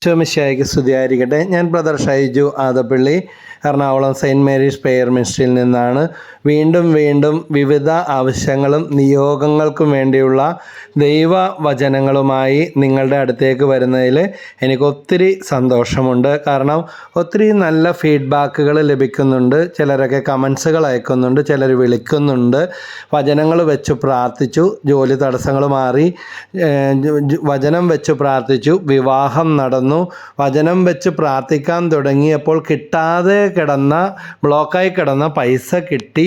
ഈശോമിശിഹായ്ക്ക് സ്തുതിയായിരിക്കട്ടെ. ഞാൻ brother Shaiju Adappally, Ernakulam saint Mary's prayer മിനിസ്ട്രിയിൽ നിന്നാണ്. വീണ്ടും വിവിധ ആവശ്യങ്ങളും നിയോഗങ്ങൾക്കും വേണ്ടിയുള്ള ദൈവവചനങ്ങളുമായി നിങ്ങളുടെ അടുത്തേക്ക് വരുന്നതിൽ എനിക്ക് ഒത്തിരി സന്തോഷമുണ്ട്. കാരണം ഒത്തിരി നല്ല ഫീഡ്ബാക്കുകൾ ലഭിക്കുന്നുണ്ട്. ചിലരൊക്കെ കമൻസുകൾ അയക്കുന്നുണ്ട്, ചിലർ വിളിക്കുന്നുണ്ട്. വചനങ്ങൾ വെച്ച് പ്രാർത്ഥിച്ചു, ജോലി തടസ്സങ്ങൾ മാറി, വചനം വെച്ച് പ്രാർത്ഥിച്ചു, വിവാഹം നടന്നു, വചനം വെച്ച് പ്രാർത്ഥിക്കാൻ തുടങ്ങിയപ്പോൾ കിട്ടാതെ ബ്ലോക്കായി കിടന്ന പൈസ കിട്ടി,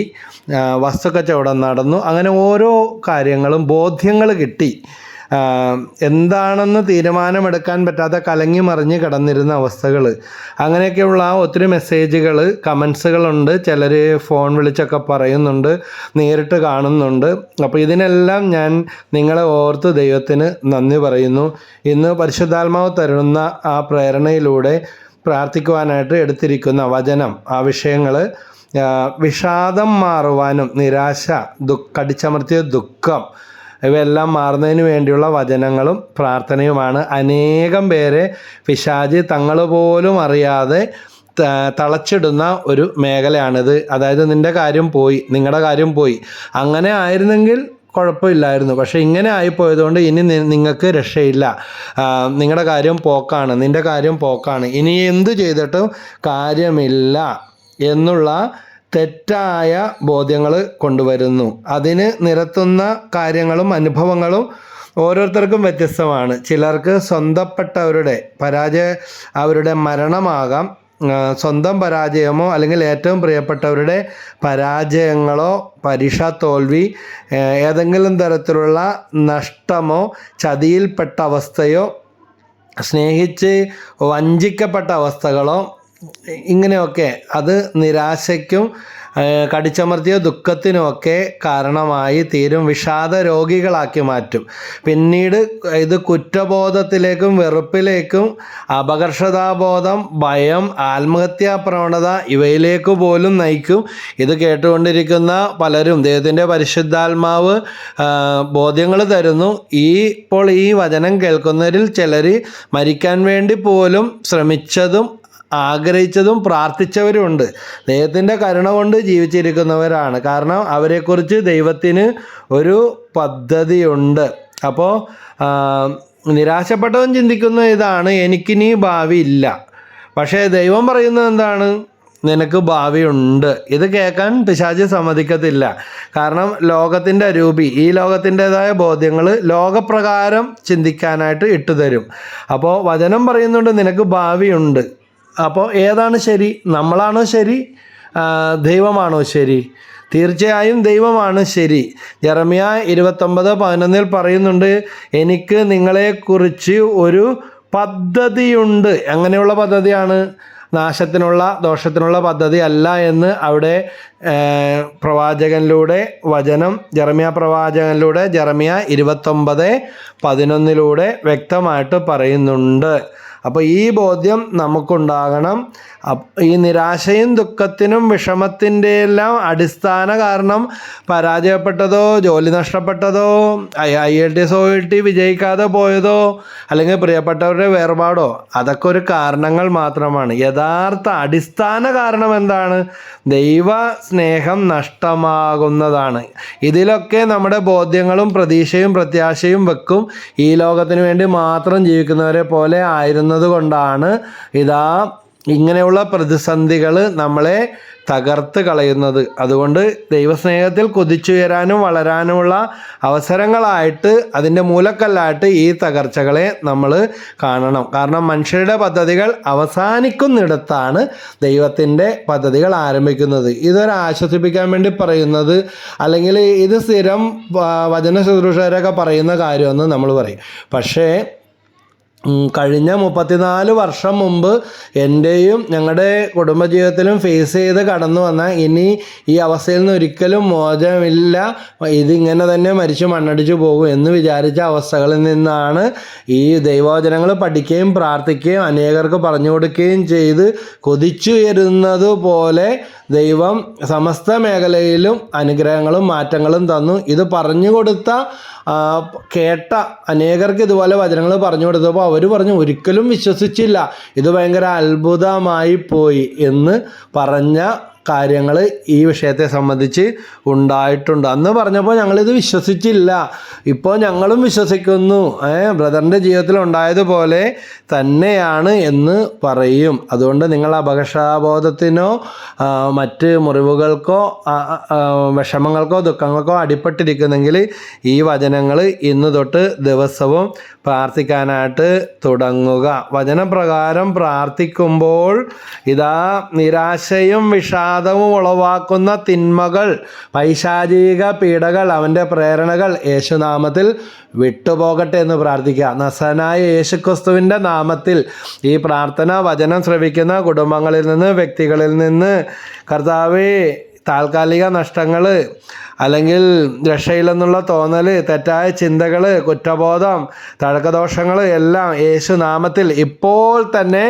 വസ്തുക്കച്ചവടം നടന്നു. അങ്ങനെ ഓരോ കാര്യങ്ങളും ബോധ്യങ്ങൾ കിട്ടി. എന്താണെന്ന് തീരുമാനമെടുക്കാൻ പറ്റാതെ കലങ്ങി മറിഞ്ഞ് കിടന്നിരുന്ന അവസ്ഥകൾ, അങ്ങനെയൊക്കെയുള്ള ഒത്തിരി മെസ്സേജുകൾ, കമൻസുകളുണ്ട്. ചിലർ ഫോൺ വിളിച്ചൊക്കെ പറയുന്നുണ്ട്, നേരിട്ട് കാണുന്നുണ്ട്. അപ്പോൾ ഇതിനെല്ലാം ഞാൻ നിങ്ങളെ ഓർത്ത് ദൈവത്തിന് നന്ദി പറയുന്നു. ഇന്ന് പരിശുദ്ധാത്മാവ് തരുന്ന ആ പ്രേരണയിലൂടെ പ്രാർത്ഥിക്കുവാനായിട്ട് എടുത്തിരിക്കുന്ന വചനം, ആ വിഷയങ്ങൾ വിഷാദം മാറുവാനും നിരാശ, കടിച്ചമർത്തിയ ദുഃഖം, ഇവയെല്ലാം മാറുന്നതിന് വേണ്ടിയുള്ള വചനങ്ങളും പ്രാർത്ഥനയുമാണ്. അനേകം പേരെ പിശാച് തങ്ങൾ പോലും അറിയാതെ തളച്ചിടുന്ന ഒരു മേഖലയാണിത്. അതായത് നിങ്ങളുടെ കാര്യം പോയി, നിങ്ങളുടെ കാര്യം പോയി, അങ്ങനെ ആയിരുന്നെങ്കിൽ കുഴപ്പമില്ലായിരുന്നു. പക്ഷേ ഇങ്ങനെ ആയിപ്പോയതുകൊണ്ട് ഇനി നിങ്ങൾക്ക് രക്ഷയില്ല, നിങ്ങളുടെ കാര്യം പോക്കാണ്, നിൻ്റെ കാര്യം പോക്കാണ്, ഇനി എന്ത് ചെയ്തിട്ടും കാര്യമില്ല എന്നുള്ള തെറ്റായ ബോധ്യങ്ങൾ കൊണ്ടുവരുന്നു. അതിന് നിരത്തുന്ന കാര്യങ്ങളും അനുഭവങ്ങളും ഓരോരുത്തർക്കും വ്യത്യസ്തമാണ്. ചിലർക്ക് സ്വന്തപ്പെട്ടവരുടെ അവരുടെ മരണമാകാം, സ്വന്തം പരാജയമോ അല്ലെങ്കിൽ ഏറ്റവും പ്രിയപ്പെട്ടവരുടെ പരാജയങ്ങളോ, പരീക്ഷാ തോൽവി, ഏതെങ്കിലും തരത്തിലുള്ള നഷ്ടമോ, ചതിയിൽപ്പെട്ട അവസ്ഥയോ, സ്നേഹിച്ച് വഞ്ചിക്കപ്പെട്ട അവസ്ഥകളോ, ഇങ്ങനെയൊക്കെ അത് നിരാശയ്ക്കും കടിച്ചമർത്തിയ ദുഃഖത്തിനുമൊക്കെ കാരണമായി തീരും, വിഷാദ രോഗികളാക്കി മാറ്റും. പിന്നീട് ഇത് കുറ്റബോധത്തിലേക്കും വെറുപ്പിലേക്കും അപകർഷതാബോധം, ഭയം, ആത്മഹത്യാ പ്രവണത ഇവയിലേക്ക് പോലും നയിക്കും. ഇത് കേട്ടുകൊണ്ടിരിക്കുന്ന പലരും ദൈവത്തിൻ്റെ പരിശുദ്ധാത്മാവ് ബോധ്യങ്ങൾ തരുന്നു. ഇപ്പോൾ ഈ വചനം കേൾക്കുന്നവരിൽ ചിലർ മരിക്കാൻ വേണ്ടി പോലും ശ്രമിച്ചതും ആഗ്രഹിച്ചതും പ്രാർത്ഥിച്ചവരുമുണ്ട്. ദൈവത്തിൻ്റെ കരുണ കൊണ്ട് ജീവിച്ചിരിക്കുന്നവരാണ്. കാരണം അവരെക്കുറിച്ച് ദൈവത്തിന് ഒരു പദ്ധതിയുണ്ട്. അപ്പോൾ നിരാശപ്പെട്ടവൻ ചിന്തിക്കുന്ന ഇതാണ്, എനിക്കിനി ഭാവി ഇല്ല. പക്ഷേ ദൈവം പറയുന്നത് എന്താണ്? നിനക്ക് ഭാവിയുണ്ട്. ഇത് കേൾക്കാൻ പിശാച് സമ്മതിക്കത്തില്ല. കാരണം ലോകത്തിൻ്റെ അരൂപി, ഈ ലോകത്തിൻ്റെതായ ബോധ്യങ്ങൾ ലോകപ്രകാരം ചിന്തിക്കാനായിട്ട് ഇട്ടുതരും. അപ്പോൾ വചനം പറയുന്നുണ്ട് നിനക്ക് ഭാവിയുണ്ട്. അപ്പോൾ ഏതാണ് ശരി? നമ്മളാണോ ശരി? ദൈവമാണോ ശരി? തീർച്ചയായും ദൈവമാണ് ശരി. യെരമ്യ 29:11 പറയുന്നുണ്ട്, എനിക്ക് നിങ്ങളെക്കുറിച്ച് ഒരു പദ്ധതിയുണ്ട്. എങ്ങനെയുള്ള പദ്ധതിയാണ്? നാശത്തിനുള്ള, ദോഷത്തിനുള്ള പദ്ധതി അല്ല എന്ന് അവിടെ പ്രവാചകനിലൂടെ വചനം, യെരമ്യ പ്രവാചകനിലൂടെ യെരമ്യ 29:11 വ്യക്തമായിട്ട് പറയുന്നുണ്ട്. അപ്പോൾ ഈ ബോധ്യം നമുക്കുണ്ടാകണം. ഈ നിരാശയും ദുഃഖത്തിനും വിഷമത്തിൻ്റെ എല്ലാം അടിസ്ഥാന കാരണം പരാജയപ്പെട്ടതോ, ജോലി നഷ്ടപ്പെട്ടതോ, IELTS OET വിജയിക്കാതെ പോയതോ, അല്ലെങ്കിൽ പ്രിയപ്പെട്ടവരുടെ വേർപാടോ, അതൊക്കെ ഒരു കാരണങ്ങൾ മാത്രമാണ്. യഥാർത്ഥ അടിസ്ഥാന കാരണം എന്താണ്? ദൈവ സ്നേഹം നഷ്ടമാകുന്നതാണ്. ഇതിലൊക്കെ നമ്മുടെ ബോധ്യങ്ങളും പ്രതീക്ഷയും പ്രത്യാശയും വെക്കും. ഈ ലോകത്തിന് വേണ്ടി മാത്രം ജീവിക്കുന്നവരെ പോലെ ആയിരുന്നത് കൊണ്ടാണ് ഇങ്ങനെയുള്ള പ്രതിസന്ധികൾ നമ്മളെ തകർത്ത് കളയുന്നത്. അതുകൊണ്ട് ദൈവസ്നേഹത്തിൽ കുതിച്ചുയരാനും വളരാനുമുള്ള അവസരങ്ങളായിട്ട്, അതിൻ്റെ മൂലക്കല്ലായിട്ട് ഈ തകർച്ചകളെ നമ്മൾ കാണണം. കാരണം മനുഷ്യരുടെ പദ്ധതികൾ അവസാനിക്കുന്നിടത്താണ് ദൈവത്തിൻ്റെ പദ്ധതികൾ ആരംഭിക്കുന്നത്. ഇതൊരു ആശ്വസിപ്പിക്കാൻ വേണ്ടി പറയുന്നത്, അല്ലെങ്കിൽ ഇത് സ്ഥിരം വചന ശുശ്രൂഷകരൊക്കെ പറയുന്ന കാര്യമെന്ന് നമ്മൾ പറയും. പക്ഷേ കഴിഞ്ഞ 34 വർഷം മുമ്പ് എൻ്റെയും ഞങ്ങളുടെ കുടുംബജീവിതത്തിലും ഫേസ് ചെയ്ത് കടന്നു വന്ന, ഇനി ഈ അവസ്ഥയിൽ നിന്ന് ഒരിക്കലും മോചനമില്ല, ഇതിങ്ങനെ തന്നെ മരിച്ചു മണ്ണടിച്ചു പോകും എന്ന് വിചാരിച്ച അവസ്ഥകളിൽ നിന്നാണ് ഈ ദൈവവചനങ്ങൾ പഠിക്കുകയും പ്രാർത്ഥിക്കുകയും അനേകർക്ക് പറഞ്ഞു കൊടുക്കുകയും ചെയ്ത് കൊതിച്ചുയരുന്നത് പോലെ ദൈവം സമസ്ത മേഖലയിലും അനുഗ്രഹങ്ങളും മാറ്റങ്ങളും തന്നു. ഇത് പറഞ്ഞു കൊടുത്ത കേട്ട അനേകർക്ക് ഇതുപോലെ വചനങ്ങൾ പറഞ്ഞു കൊടുത്തപ്പോൾ അവർ പറഞ്ഞു ഒരിക്കലും വിശ്വസിച്ചില്ല, ഇത് ഭയങ്കര അത്ഭുതമായി പോയി എന്ന് പറഞ്ഞ കാര്യങ്ങൾ ഈ വിഷയത്തെ സംബന്ധിച്ച് ഉണ്ടായിട്ടുണ്ട്. അന്ന് പറഞ്ഞപ്പോൾ ഞങ്ങളിത് വിശ്വസിച്ചില്ല, ഇപ്പോൾ ഞങ്ങളും വിശ്വസിക്കുന്നു, ബ്രദറിൻ്റെ ജീവിതത്തിൽ ഉണ്ടായതുപോലെ തന്നെയാണ് എന്ന് പറയും. അതുകൊണ്ട് നിങ്ങൾ അപകർഷബോധത്തിനോ മറ്റ് മുറിവുകൾക്കോ വിഷമങ്ങൾക്കോ ദുഃഖങ്ങൾക്കോ അടിപ്പെട്ടിരിക്കുന്നെങ്കിൽ ഈ വചനങ്ങൾ ഇന്ന് തൊട്ട് ദിവസവും പ്രാർത്ഥിക്കാനായിട്ട് തുടങ്ങുക. വചനപ്രകാരം പ്രാർത്ഥിക്കുമ്പോൾ ഇതാ നിരാശയും വിഷാദവും ഉളവാക്കുന്ന തിന്മകൾ, പൈശാചിക പീഡകൾ, അവൻ്റെ പ്രേരണകൾ യേശുനാമത്തിൽ വിട്ടുപോകട്ടെ എന്ന് പ്രാർത്ഥിക്കുക. നസനായ യേശുക്രിസ്തുവിൻ്റെ നാമത്തിൽ ഈ പ്രാർത്ഥന വചനം ശ്രവിക്കുന്ന കുടുംബങ്ങളിൽ നിന്ന്, വ്യക്തികളിൽ നിന്ന് കർത്താവേ താൽക്കാലിക നഷ്ടങ്ങൾ അല്ലെങ്കിൽ രക്ഷയില്ലെന്നുള്ള തോന്നൽ, തെറ്റായ ചിന്തകൾ, കുറ്റബോധം, തഴക്കദോഷങ്ങൾ എല്ലാം യേശു നാമത്തിൽ ഇപ്പോൾ തന്നെ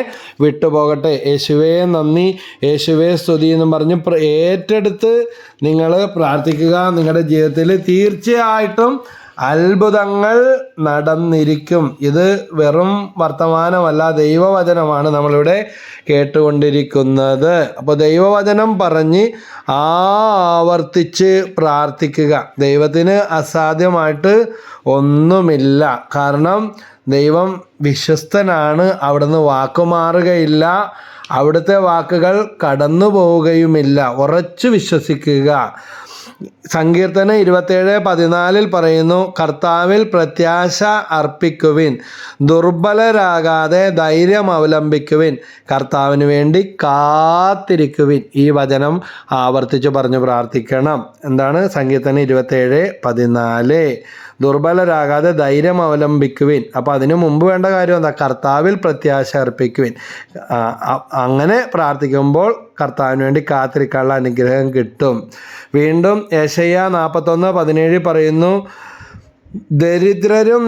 വിട്ടുപോകട്ടെ. യേശുവേ നന്ദി, യേശുവേ സ്തുതി എന്നും പറഞ്ഞ് ഏറ്റെടുത്ത് നിങ്ങൾ പ്രാർത്ഥിക്കുക. നിങ്ങളുടെ ജീവിതത്തിൽ തീർച്ചയായിട്ടും അത്ഭുതങ്ങൾ നടന്നിരിക്കും. ഇത് വെറും വർത്തമാനമല്ല, ദൈവവചനമാണ് നമ്മളിവിടെ കേട്ടുകൊണ്ടിരിക്കുന്നത്. അപ്പോൾ ദൈവവചനം പറഞ്ഞ് ആവർത്തിച്ച് പ്രാർത്ഥിക്കുക. ദൈവത്തിന് അസാധ്യമായിട്ട് ഒന്നുമില്ല. കാരണം ദൈവം വിശ്വസ്തനാണ്, അവിടുന്ന് വാക്കുമാറുകയില്ല, അവിടുത്തെ വാക്കുകൾ കടന്നു പോവുകയുമില്ല. ഉറച്ചു വിശ്വസിക്കുക. സങ്കീർത്തനം 27:14 പറയുന്നു, കർത്താവിൽ പ്രത്യാശ അർപ്പിക്കുവിൻ, ദുർബലരാകാതെ ധൈര്യം അവലംബിക്കുവിൻ, കർത്താവിന് വേണ്ടി കാത്തിരിക്കുവിൻ. ഈ വചനം ആവർത്തിച്ച് പറഞ്ഞു പ്രാർത്ഥിക്കണം. എന്താണ് സങ്കീർത്തനം 27:14? ദുർബലരാകാതെ ധൈര്യം അവലംബിക്കുവിൻ. അപ്പോൾ അതിനു മുമ്പ് വേണ്ട കാര്യം എന്താ? കർത്താവിൽ പ്രത്യാശ അർപ്പിക്കുവിൻ. അങ്ങനെ പ്രാർത്ഥിക്കുമ്പോൾ കർത്താവിന് വേണ്ടി കാത്തിരിക്കാനുള്ള അനുഗ്രഹം കിട്ടും. വീണ്ടും യെശയ്യാ 41:17 പറയുന്നു, ദരിദ്രരും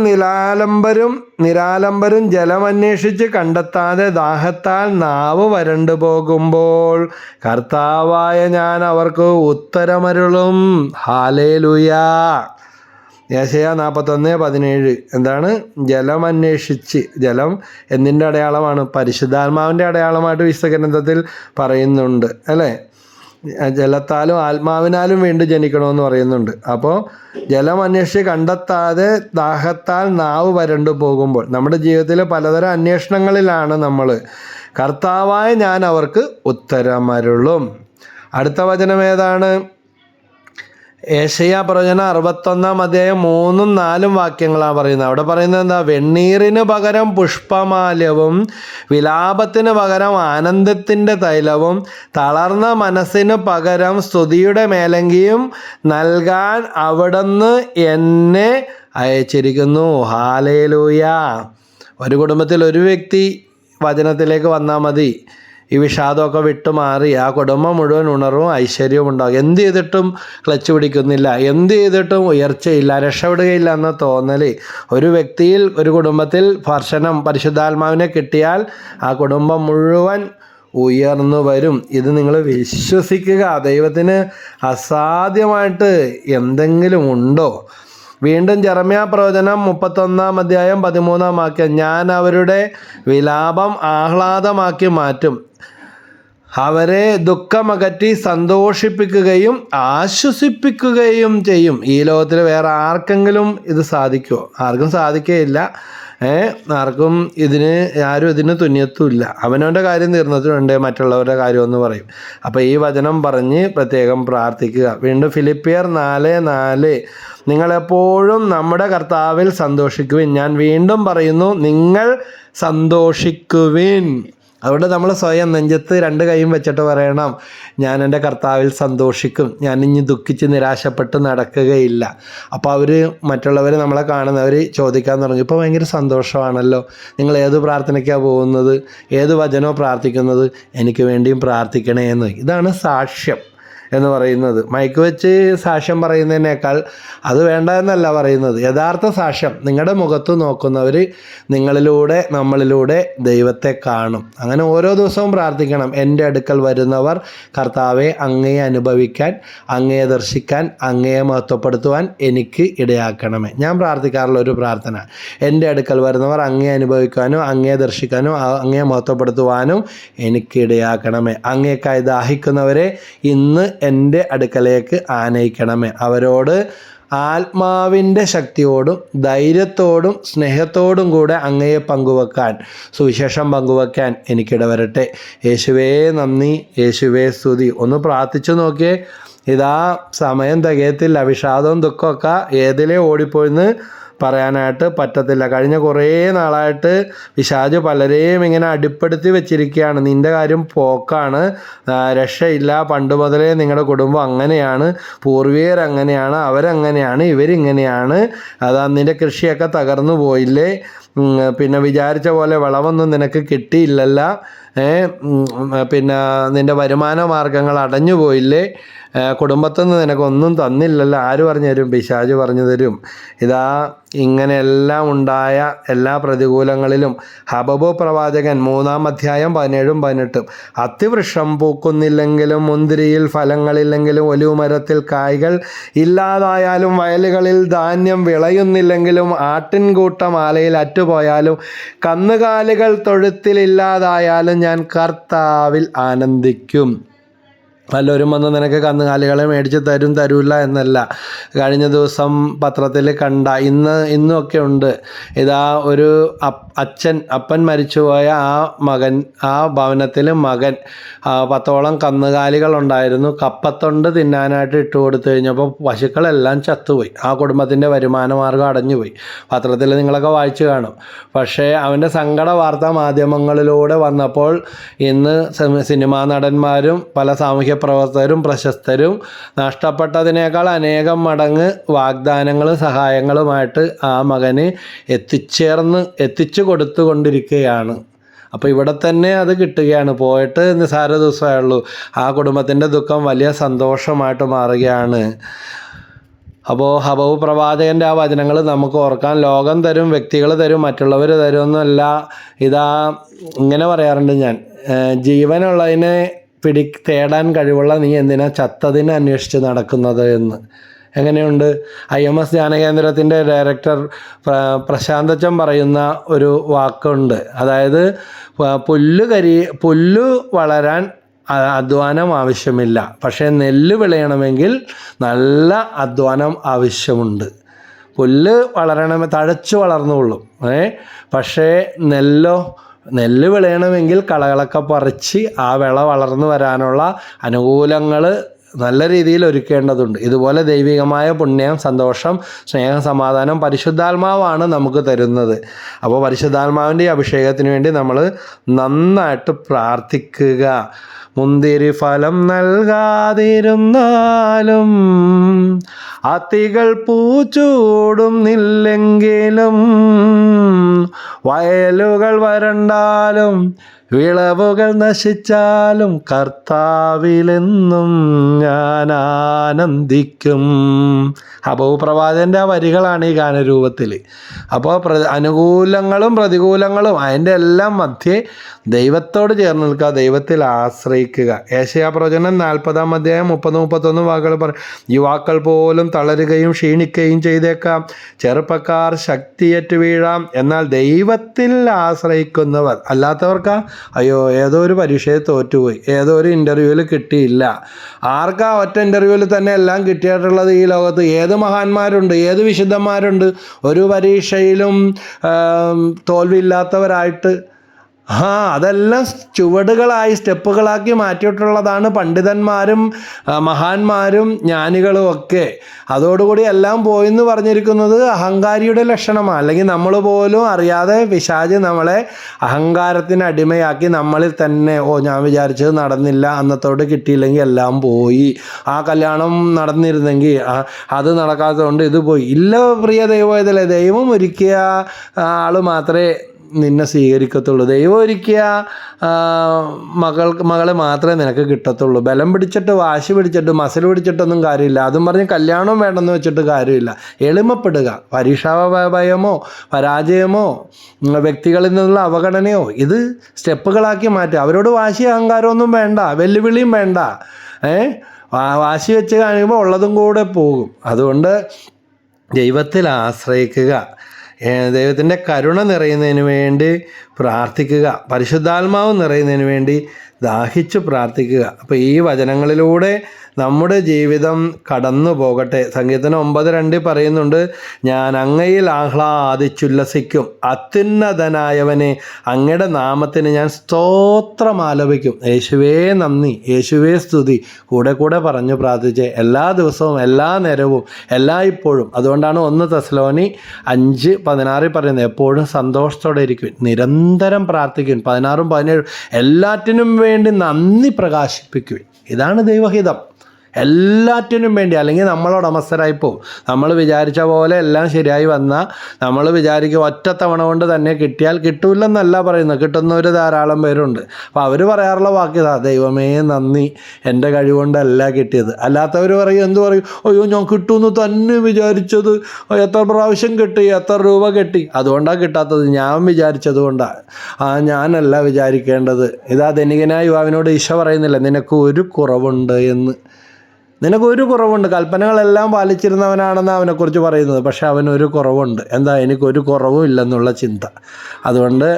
നിരാലംബരും ജലമന്വേഷിച്ച് കണ്ടെത്താതെ ദാഹത്താൽ നാവ് വരണ്ടു പോകുമ്പോൾ കർത്താവായ ഞാൻ അവർക്ക് ഉത്തരമരുളും. ഹല്ലേലൂയ. യെശയ്യാ 41:17 എന്താണ്? ജലമന്വേഷിച്ച്. ജലം എന്തിൻ്റെ അടയാളമാണ്? പരിശുദ്ധാത്മാവിൻ്റെ അടയാളമായിട്ട് വിശുദ്ധ ഗ്രന്ഥത്തിൽ പറയുന്നുണ്ട് അല്ലേ? ജലത്താലും ആത്മാവിനാലും വീണ്ടും ജനിക്കണമെന്ന് പറയുന്നുണ്ട്. അപ്പോൾ ജലം അന്വേഷിച്ച് കണ്ടെത്താതെ ദാഹത്താൽ നാവ് വരണ്ടു പോകുമ്പോൾ നമ്മുടെ ജീവിതത്തിൽ പലതരം അന്വേഷണങ്ങളിലാണ് നമ്മൾ. കർത്താവായ ഞാൻ അവർക്ക് ഉത്തരമരുളും. അടുത്ത വചനം ഏതാണ്? യെശയ്യാ പ്രവചനം 61:3-4 വാക്യങ്ങളാണ് പറയുന്നത്. അവിടെ പറയുന്നത് എന്താ? വെണ്ണീറിന് പകരം പുഷ്പമാല്യവും വിലാപത്തിന് പകരം ആനന്ദത്തിൻ്റെ തൈലവും തളർന്ന മനസ്സിന് പകരം സ്തുതിയുടെ മേലങ്കിയും നൽകാൻ അവിടുന്ന് എന്നെ അയച്ചിരിക്കുന്നു. ഹല്ലേലൂയ. ഒരു കുടുംബത്തിൽ ഒരു വ്യക്തി വചനത്തിലേക്ക് വന്നാൽ മതി, ഈ വിഷാദമൊക്കെ വിട്ടുമാറി ആ കുടുംബം മുഴുവൻ ഉണർവും ഐശ്വര്യവും ഉണ്ടാകും. എന്ത് ചെയ്തിട്ടും ക്ലച്ച് പിടിക്കുന്നില്ല, എന്ത് ചെയ്തിട്ടും ഉയർച്ചയില്ല, രക്ഷപ്പെടുകയില്ല എന്ന തോന്നൽ ഒരു വ്യക്തിയിൽ, ഒരു കുടുംബത്തിൽ പരിശുദ്ധാത്മാവിനെ കിട്ടിയാൽ ആ കുടുംബം മുഴുവൻ ഉയർന്നു വരും. ഇത് നിങ്ങൾ വിശ്വസിക്കുക. ദൈവത്തിന് അസാധ്യമായിട്ട് എന്തെങ്കിലും ഉണ്ടോ? വീണ്ടും ജെറമ്യാ പ്രവചനം 31:13 വാക്യം, ഞാൻ അവരുടെ വിലാപം ആഹ്ലാദമാക്കി മാറ്റും, അവരെ ദുഃഖമകറ്റി സന്തോഷിപ്പിക്കുകയും ആശ്വസിപ്പിക്കുകയും ചെയ്യും. ഈ ലോകത്തിൽ വേറെ ആർക്കെങ്കിലും ഇത് സാധിക്കുമോ? ആർക്കും സാധിക്കുകയില്ല. ആരും ഇതിന് തുനിയത്തുമില്ല. അവനവൻ്റെ കാര്യം തീർന്നിട്ടുണ്ട്, മറ്റുള്ളവരുടെ കാര്യമെന്ന് പറയും. അപ്പോൾ ഈ വചനം പറഞ്ഞ് പ്രത്യേകം പ്രാർത്ഥിക്കുക. വീണ്ടും ഫിലിപ്പിയർ 4:4 നിങ്ങളെപ്പോഴും നമ്മുടെ കർത്താവിൽ സന്തോഷിക്കുവിൻ. ഞാൻ വീണ്ടും പറയുന്നു, നിങ്ങൾ സന്തോഷിക്കുവിൻ. അതുകൊണ്ട് നമ്മൾ സ്വയം നെഞ്ചത്ത് 2 കൈയും വെച്ചിട്ട് പറയണം, ഞാൻ എൻ്റെ കർത്താവിൽ സന്തോഷിക്കും, ഞാൻ ഇനി ദുഃഖിച്ച് നിരാശപ്പെട്ട് നടക്കുകയില്ല. അപ്പോൾ മറ്റുള്ളവർ നമ്മളെ കാണുന്നവർ ചോദിക്കാൻ തുടങ്ങി, ഇപ്പോൾ ഭയങ്കര സന്തോഷമാണല്ലോ, നിങ്ങൾ ഏത് പ്രാർത്ഥനയ്ക്കാണ് പോകുന്നത്, ഏത് വചനമോ പ്രാർത്ഥിക്കുന്നത്, എനിക്ക് വേണ്ടിയും പ്രാർത്ഥിക്കണേ എന്ന്. ഇതാണ് സാക്ഷ്യം. എന്ന് പറയുന്നത്. മൈക്ക് വെച്ച് സാക്ഷ്യം പറയുന്നതിനേക്കാൾ അത് വേണ്ട എന്നല്ല പറയുന്നത്. യഥാർത്ഥ സാക്ഷ്യം നിങ്ങളുടെ മുഖത്ത് നോക്കുന്നവർ നിങ്ങളിലൂടെ നമ്മളിലൂടെ ദൈവത്തെ കാണും. അങ്ങനെ ഓരോ ദിവസവും പ്രാർത്ഥിക്കണം. എൻ്റെ അടുക്കൽ വരുന്നവർ കർത്താവെ അങ്ങയെ അനുഭവിക്കാൻ, അങ്ങയെ ദർശിക്കാൻ, അങ്ങയെ മഹത്വപ്പെടുത്തുവാൻ എനിക്ക് ഇടയാക്കണമേ. ഞാൻ പ്രാർത്ഥിക്കാറുള്ള ഒരു പ്രാർത്ഥന, എൻ്റെ അടുക്കൽ വരുന്നവർ അങ്ങയെ അനുഭവിക്കാനും അങ്ങയെ ദർശിക്കാനും അങ്ങയെ മഹത്വപ്പെടുത്തുവാനും എനിക്ക് ഇടയാക്കണമേ. അങ്ങേക്കായി ദാഹിക്കുന്നവരെ ഇന്ന് എൻ്റെ അടുക്കലേക്ക് ആനയിക്കണമേ. അവരോട് ആത്മാവിൻ്റെ ശക്തിയോടും ധൈര്യത്തോടും സ്നേഹത്തോടും കൂടെ അങ്ങയെ പങ്കുവെക്കാൻ, സുവിശേഷം പങ്കുവെക്കാൻ എനിക്കിടവരട്ടെ. യേശുവേ നന്ദി, യേശുവേ സ്തുതി. ഒന്ന് പ്രാർത്ഥിച്ചു നോക്കിയേ. ഇതാ സമയം തികയത്തില്ല. വിഷാദവും ദുഃഖമൊക്കെ ഏതിലേ ഓടിപ്പോയിന്ന് പറയാനായിട്ട് പറ്റത്തില്ല. കഴിഞ്ഞ കുറേ നാളായിട്ട് പിശാച് പലരെയും ഇങ്ങനെ അടിപ്പെടുത്തി വെച്ചിരിക്കുകയാണ്. നിൻ്റെ കാര്യം പോക്കാണ്, രക്ഷയില്ല, പണ്ട് മുതലേ നിങ്ങളുടെ കുടുംബം അങ്ങനെയാണ്, പൂർവികർ അങ്ങനെയാണ്, അവരങ്ങനെയാണ്, ഇവരിങ്ങനെയാണ്, അതാ നിൻ്റെ കൃഷിയൊക്കെ തകർന്നു പോയില്ലേ, പിന്നെ വിചാരിച്ച പോലെ വിളവൊന്നും നിനക്ക് കിട്ടിയില്ലല്ല, പിന്നെ നിൻ്റെ വരുമാന മാർഗങ്ങൾ അടഞ്ഞു പോയില്ലേ, കുടുംബത്തിൽ നിന്ന് നിനക്കൊന്നും തന്നില്ലല്ലോ. ആര് പറഞ്ഞു തരും? പിശാച് പറഞ്ഞു തരും. ഇതാ ഇങ്ങനെയെല്ലാം ഉണ്ടായ എല്ലാ പ്രതികൂലങ്ങളിലും ഹബബു പ്രവാചകൻ 3-ാം അധ്യായം 17-18 അത്തിവൃക്ഷം പൂക്കുന്നില്ലെങ്കിലും, മുന്തിരിയിൽ ഫലങ്ങളില്ലെങ്കിലും, ഒലിവുമരത്തിൽ കായ്കൾ ഇല്ലാതായാലും, വയലുകളിൽ ധാന്യം വിളയുന്നില്ലെങ്കിലും, ആട്ടിൻകൂട്ടം ആലയിൽ അറ്റുപോയാലും, കന്നുകാലികൾ തൊഴുത്തിലില്ലാതായാലും ഞാൻ കർത്താവിൽ ആനന്ദിക്കും. വല്ലവരും വന്ന് നിനക്ക് കന്നുകാലികളെ മേടിച്ച് തരൂല്ല എന്നല്ല. കഴിഞ്ഞ ദിവസം പത്രത്തിൽ കണ്ട, ഇന്നുമൊക്കെ ഉണ്ട്, ഇതാ ഒരു അപ്പൻ മരിച്ചുപോയ ആ മകൻ, ആ ഭവനത്തിൽ മകൻ 10ഓളം കന്നുകാലികളുണ്ടായിരുന്നു. കപ്പത്തൊണ്ട് തിന്നാനായിട്ട് ഇട്ട് കൊടുത്തു കഴിഞ്ഞപ്പോൾ പശുക്കളെല്ലാം ചത്തുപോയി. ആ കുടുംബത്തിൻ്റെ വരുമാന മാർഗം അടഞ്ഞുപോയി. പത്രത്തിൽ നിങ്ങളൊക്കെ വായിച്ചു കാണും. പക്ഷേ അവൻ്റെ സങ്കട വാർത്ത മാധ്യമങ്ങളിലൂടെ വന്നപ്പോൾ ഇന്ന് സിനിമാ നടന്മാരും പല സാമൂഹ്യ പ്രവർത്തകരും പ്രശസ്തരും നഷ്ടപ്പെട്ടതിനേക്കാൾ അനേകം മടങ്ങ് വാഗ്ദാനങ്ങളും സഹായങ്ങളുമായിട്ട് ആ മകന് എത്തിച്ചു കൊടുത്തുകൊണ്ടിരിക്കുകയാണ്. അപ്പോൾ ഇവിടെ തന്നെ അത് കിട്ടുകയാണ്. പോയിട്ട് നിസ്സാര ദിവസമേ ഉള്ളൂ. ആ കുടുംബത്തിൻ്റെ ദുഃഖം വലിയ സന്തോഷമായിട്ട് മാറുകയാണ്. അപ്പോൾ ഹബബു പ്രവാചകൻ്റെ ആ വചനങ്ങൾ നമുക്ക് ഓർക്കാൻ, ലോകം തരും, വ്യക്തികൾ തരും, മറ്റുള്ളവർ തരുമെന്നല്ല. ഇതാ ഇങ്ങനെ പറയാറുണ്ട് ഞാൻ, ജീവനുള്ളതിനെ തേടാൻ കഴിവുള്ള നീ എന്തിനാ ചത്തതിനെ അന്വേഷിച്ച് നടക്കുന്നത് എന്ന്. എങ്ങനെയുണ്ട്? IMS ധ്യാനകേന്ദ്രത്തിൻ്റെ ഡയറക്ടർ പ്രശാന്തച്ചൻ പറയുന്ന ഒരു വാക്കുണ്ട്. അതായത് പുല്ല് വളരാൻ അധ്വാനം ആവശ്യമില്ല, പക്ഷേ നെല്ല് വിളയണമെങ്കിൽ നല്ല അധ്വാനം ആവശ്യമുണ്ട്. പുല്ല് തഴച്ചു വളർന്നുകൊള്ളും, പക്ഷേ നെല്ല് വിളയണമെങ്കിൽ കളകളൊക്കെ പറിച്ച് ആ വിള വളർന്നു വരാനുള്ള അനുകൂലങ്ങൾ നല്ല രീതിയിൽ ഒരുക്കേണ്ടതുണ്ട്. ഇതുപോലെ ദൈവികമായ പുണ്യം, സന്തോഷം, സ്നേഹം, സമാധാനം പരിശുദ്ധാത്മാവാണ് നമുക്ക് തരുന്നത്. അപ്പോൾ പരിശുദ്ധാത്മാവിൻ്റെ ഈ അഭിഷേകത്തിന് വേണ്ടി നമ്മൾ നന്നായിട്ട് പ്രാർത്ഥിക്കുക. മുന്തിരി ഫലം നൽകാതിരുന്നാലും, അത്തികൾ പൂച്ചൂടുന്നില്ലെങ്കിലും, വയലുകൾ വരണ്ടാലും, വിളവുകൾ നശിച്ചാലും, കർത്താവിലെന്നും ഞാൻ ആനന്ദിക്കും. ഹബബു പ്രവാചകൻ്റെ ആ വരികളാണ് ഈ ഗാനരൂപത്തിൽ. അപ്പോൾ അനുകൂലങ്ങളും പ്രതികൂലങ്ങളും അതിൻ്റെ എല്ലാം മധ്യേ ദൈവത്തോട് ചേർന്ന് നിൽക്കുക, ദൈവത്തിൽ ആശ്രയിക്കുക. ഏശയ്യാ പ്രവചനം 40-ാം അധ്യായം 30-31 വാക്കുകൾ പറയും. യുവാക്കൾ പോലും തളരുകയും ക്ഷീണിക്കുകയും ചെയ്തേക്കാം, ചെറുപ്പക്കാർ ശക്തിയേറ്റ് വീഴാം, എന്നാൽ ദൈവത്തിൽ ആശ്രയിക്കുന്നവർ. അല്ലാത്തവർക്കാ അയ്യോ ഏതോ ഒരു പരീക്ഷയിൽ തോറ്റുപോയി, ഏതോ ഒരു ഇൻ്റർവ്യൂവിൽ കിട്ടിയില്ല. ആർക്കാ ഒറ്റ ഇൻ്റർവ്യൂവിൽ തന്നെ എല്ലാം കിട്ടിയിട്ടുള്ളത് ഈ ലോകത്ത്? ഏത് മഹാന്മാരുണ്ട്, ഏത് വിശുദ്ധന്മാരുണ്ട് ഒരു പരീക്ഷയിലും തോൽവിയില്ലാത്തവരായിട്ട്? അതെല്ലാം ചുവടുകളായി, സ്റ്റെപ്പുകളാക്കി മാറ്റിയിട്ടുള്ളതാണ് പണ്ഡിതന്മാരും മഹാന്മാരും ജ്ഞാനികളും ഒക്കെ. അതോടുകൂടി എല്ലാം പോയെന്ന് പറഞ്ഞിരിക്കുന്നത് അഹങ്കാരിയുടെ ലക്ഷണമാണ്. അല്ലെങ്കിൽ നമ്മൾ പോലും അറിയാതെ പിശാച് നമ്മളെ അഹങ്കാരത്തിന് അടിമയാക്കി നമ്മളിൽ തന്നെ ഞാൻ വിചാരിച്ചത് നടന്നില്ല, അന്നത്തോട് കിട്ടിയില്ലെങ്കിൽ എല്ലാം പോയി, ആ കല്യാണം നടന്നിരുന്നെങ്കിൽ അത് നടക്കാത്തതുകൊണ്ട് ഇത് പോയി. ഇല്ല പ്രിയ ദൈവം, ദൈവം ഒരുക്കിയ ആൾ മാത്രമേ നിന്നെ സ്വീകരിക്കത്തുള്ളൂ. ദൈവം ഒരുക്കിയ മകളെ മാത്രമേ നിനക്ക് കിട്ടത്തുള്ളൂ. ബലം പിടിച്ചിട്ട്, വാശി പിടിച്ചിട്ട്, മസിൽ പിടിച്ചിട്ടൊന്നും കാര്യമില്ല. അതും പറഞ്ഞ് കല്യാണവും വേണമെന്ന് വെച്ചിട്ട് കാര്യമില്ല. എളിമപ്പെടുക. പരീക്ഷാ ഭയമോ പരാജയമോ വ്യക്തികളിൽ നിന്നുള്ള അവഗണനയോ ഇത് സ്റ്റെപ്പുകളാക്കി മാറ്റുക. അവരോട് വാശി അഹങ്കാരമൊന്നും വേണ്ട, വെല്ലുവിളിയും വേണ്ട. വാശി വെച്ച് കഴിയുമ്പോൾ ഉള്ളതും കൂടെ പോകും. അതുകൊണ്ട് ദൈവത്തിൽ ആശ്രയിക്കുക, ദൈവത്തിൻ്റെ കരുണ നിറയുന്നതിന് വേണ്ടി പ്രാർത്ഥിക്കുക, പരിശുദ്ധാത്മാവ് നിറയുന്നതിന് വേണ്ടി ദാഹിച്ചു പ്രാർത്ഥിക്കുക. അപ്പോൾ ഈ വചനങ്ങളിലൂടെ നമ്മുടെ ജീവിതം കടന്നു പോകട്ടെ. സങ്കീർത്തനം 9:2 പറയുന്നുണ്ട്, ഞാൻ അങ്ങയിൽ ആഹ്ലാദിച്ചുല്ലസിക്കും, അത്യുന്നതനായവനെ അങ്ങയുടെ നാമത്തിന് ഞാൻ സ്തോത്രം ആലപിക്കും. യേശുവേ നന്ദി, യേശുവേ സ്തുതി കൂടെ കൂടെ പറഞ്ഞു പ്രാർത്ഥിച്ച് എല്ലാ ദിവസവും, എല്ലാ നേരവും, എല്ലായ്പ്പോഴും. അതുകൊണ്ടാണ് 1 തെസ്സലോനി 5:16 പറയുന്നത്, എപ്പോഴും സന്തോഷത്തോടെ ഇരിക്കും, നിരന്തരം പ്രാർത്ഥിക്കും. 16ഉം 17 എല്ലാറ്റിനും വേണ്ടി നന്ദി പ്രകാശിപ്പിക്കും. ഇതാണ് ദൈവഹിതം. എല്ലാറ്റിനും വേണ്ടി. അല്ലെങ്കിൽ നമ്മളോടമസ്ഥരായിപ്പോവും. നമ്മൾ വിചാരിച്ച പോലെ എല്ലാം ശരിയായി വന്നാൽ നമ്മൾ വിചാരിക്കും ഒറ്റത്തവണ കൊണ്ട് തന്നെ കിട്ടിയാൽ കിട്ടൂലെന്നല്ല പറയുന്നത്, കിട്ടുന്നവർ ധാരാളം പേരുണ്ട്. അപ്പോൾ അവർ പറയാറുള്ള വാക്യതാ, ദൈവമേ നന്ദി, എൻ്റെ കഴിവുകൊണ്ടല്ല കിട്ടിയത്. അല്ലാത്തവർ പറയും, എന്ത് പറയും, അയ്യോ ഞാൻ കിട്ടുമെന്ന് തന്നെ വിചാരിച്ചത്, എത്ര പ്രാവശ്യം കിട്ടി, എത്ര രൂപ കിട്ടി, അതുകൊണ്ടാണ് കിട്ടാത്തത്, ഞാൻ വിചാരിച്ചത് കൊണ്ടാണ്. ഞാനല്ല വിചാരിക്കേണ്ടത്. ഇതാ ധനികനായ യുവാവിനോട് ഈശോ പറയുന്നില്ല, നിനക്ക് ഒരു കുറവുണ്ട് എന്ന്. നിനക്കൊരു കുറവുണ്ട്. കൽപ്പനകളെല്ലാം പാലിച്ചിരുന്നവനാണെന്ന് അവനെക്കുറിച്ച് പറയുന്നത്. പക്ഷെ അവനൊരു കുറവുണ്ട്. എന്താ? എനിക്കൊരു കുറവും ഇല്ലെന്നുള്ള ചിന്ത. അതുകൊണ്ട്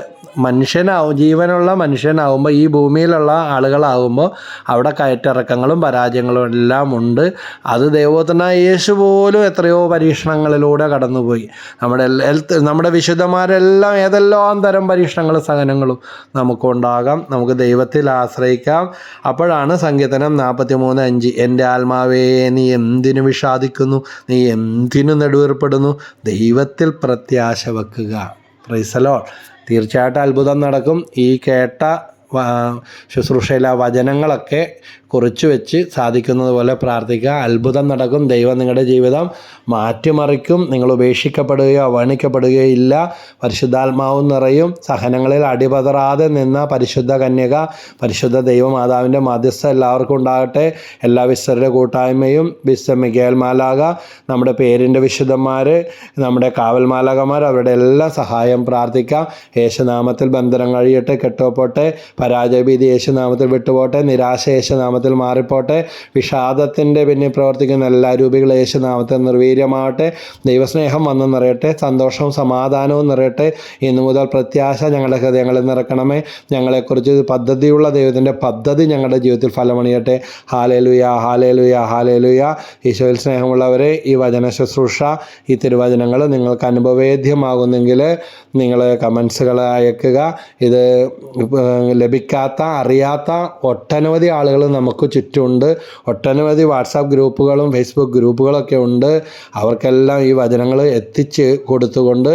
ജീവനുള്ള മനുഷ്യനാവുമ്പോൾ, ഈ ഭൂമിയിലുള്ള ആളുകളാകുമ്പോൾ അവിടെ കയറ്റിറക്കങ്ങളും പരാജയങ്ങളും എല്ലാം ഉണ്ട്. അത് ദൈവത്തിനായ യേശു പോലും എത്രയോ പരീക്ഷണങ്ങളിലൂടെ കടന്നുപോയി. നമ്മുടെ വിശുദ്ധന്മാരെല്ലാം ഏതെല്ലാം തരം പരീക്ഷണങ്ങളും സഹനങ്ങളും നമുക്കുണ്ടാകാം. നമുക്ക് ദൈവത്തിൽ ആശ്രയിക്കാം. അപ്പോഴാണ് സങ്കീർത്തനം 43:5, എൻ്റെ ആത്മാവേ നീ എന്തിനു വിഷാദിക്കുന്നു, നീ എന്തിനു നെടുവേർപ്പെടുന്നു, ദൈവത്തിൽ പ്രത്യാശ വെക്കുക. Praise the Lord. തീർച്ചയായിട്ടും അത്ഭുതം നടക്കും. ഈ കേട്ട ശുശ്രൂഷയിലെ വചനങ്ങളൊക്കെ കുറിച്ച് വെച്ച് സാധിക്കുന്നത് പോലെ പ്രാർത്ഥിക്കുക. അത്ഭുതം നടക്കും. ദൈവം നിങ്ങളുടെ ജീവിതം മാറ്റിമറിക്കും. നിങ്ങൾ ഉപേക്ഷിക്കപ്പെടുകയോ അവഗണിക്കപ്പെടുകയോ ഇല്ല. പരിശുദ്ധാത്മാവും നിറയും. സഹനങ്ങളിൽ അടിപതറാതെ നിന്ന പരിശുദ്ധ കന്യക, പരിശുദ്ധ ദൈവമാതാവിൻ്റെ മധ്യസ്ഥ എല്ലാവർക്കും ഉണ്ടാകട്ടെ. എല്ലാ വിശുദ്ധരുടെ കൂട്ടായ്മയും വിശുദ്ധ മിഖായേൽ മാലാഖ, നമ്മുടെ പേരിൻ്റെ വിശുദ്ധന്മാർ, നമ്മുടെ കാവൽ മാലാഖമാർ, അവരുടെ എല്ലാ സഹായം പ്രാർത്ഥിക്കാം. യേശുനാമത്തിൽ ബന്ധനം കഴിയട്ടെ, കെട്ടുപോട്ടെ. പരാജയഭീതി യേശുനാമത്തിൽ വിട്ടുപോട്ടെ. നിരാശ യേശുനാമത്തിൽ മാറിപ്പോട്ടെ. വിഷാദത്തിൻ്റെ പിന്നിൽ പ്രവർത്തിക്കുന്ന എല്ലാ രൂപികളും യേശുനാമത്തിൽ നിർവീര്യമാവട്ടെ. ദൈവസ്നേഹം വന്ന് നിറയട്ടെ. സന്തോഷവും സമാധാനവും നിറയട്ടെ. ഇന്നു മുതൽ പ്രത്യാശ ഞങ്ങളുടെ ഹൃദയങ്ങളിൽ നിറക്കണമേ. ഞങ്ങളെക്കുറിച്ച് പദ്ധതിയുള്ള ദൈവത്തിൻ്റെ പദ്ധതി ഞങ്ങളുടെ ജീവിതത്തിൽ ഫലമണിയട്ടെ. Hallelujah, hallelujah, hallelujah. ഈശോയിൽ സ്നേഹമുള്ളവരെ, ഈ വചന ശുശ്രൂഷ, ഈ തിരുവചനങ്ങൾ നിങ്ങൾക്ക് അനുഭവേദ്യമാകുന്നെങ്കിൽ നിങ്ങൾ കമൻസുകൾ അയക്കുക. ഇത് ലഭിക്കാത്ത, അറിയാത്ത ഒട്ടനവധി ആളുകൾ നമുക്ക് ചുറ്റുമുണ്ട്. ഒട്ടനവധി വാട്സാപ്പ് ഗ്രൂപ്പുകളും ഫേസ്ബുക്ക് ഗ്രൂപ്പുകളൊക്കെ ഉണ്ട്. അവർക്കെല്ലാം ഈ വചനങ്ങൾ എത്തിച്ച് കൊടുത്തുകൊണ്ട്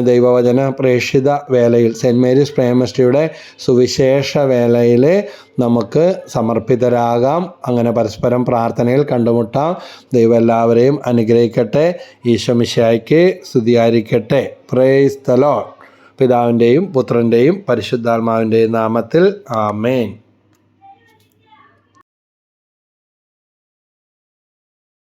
ദൈവവചന പ്രേക്ഷിത വേലയിൽ, സെൻറ്റ് മേരീസ് പ്രേമശ്രീയുടെ സുവിശേഷ വേലയിൽ നമുക്ക് സമർപ്പിതരാകാം. അങ്ങനെ പരസ്പരം പ്രാർത്ഥനയിൽ കണ്ടുമുട്ടാം. ദൈവം എല്ലാവരെയും അനുഗ്രഹിക്കട്ടെ. ഈശോ മിശിഹായ്ക്ക് സ്തുതിയായിരിക്കട്ടെ. Praise the Lord. പിതാവിൻ്റെയും പുത്രൻ്റെയും പരിശുദ്ധാത്മാവിൻ്റെയും നാമത്തിൽ ആമേൻ.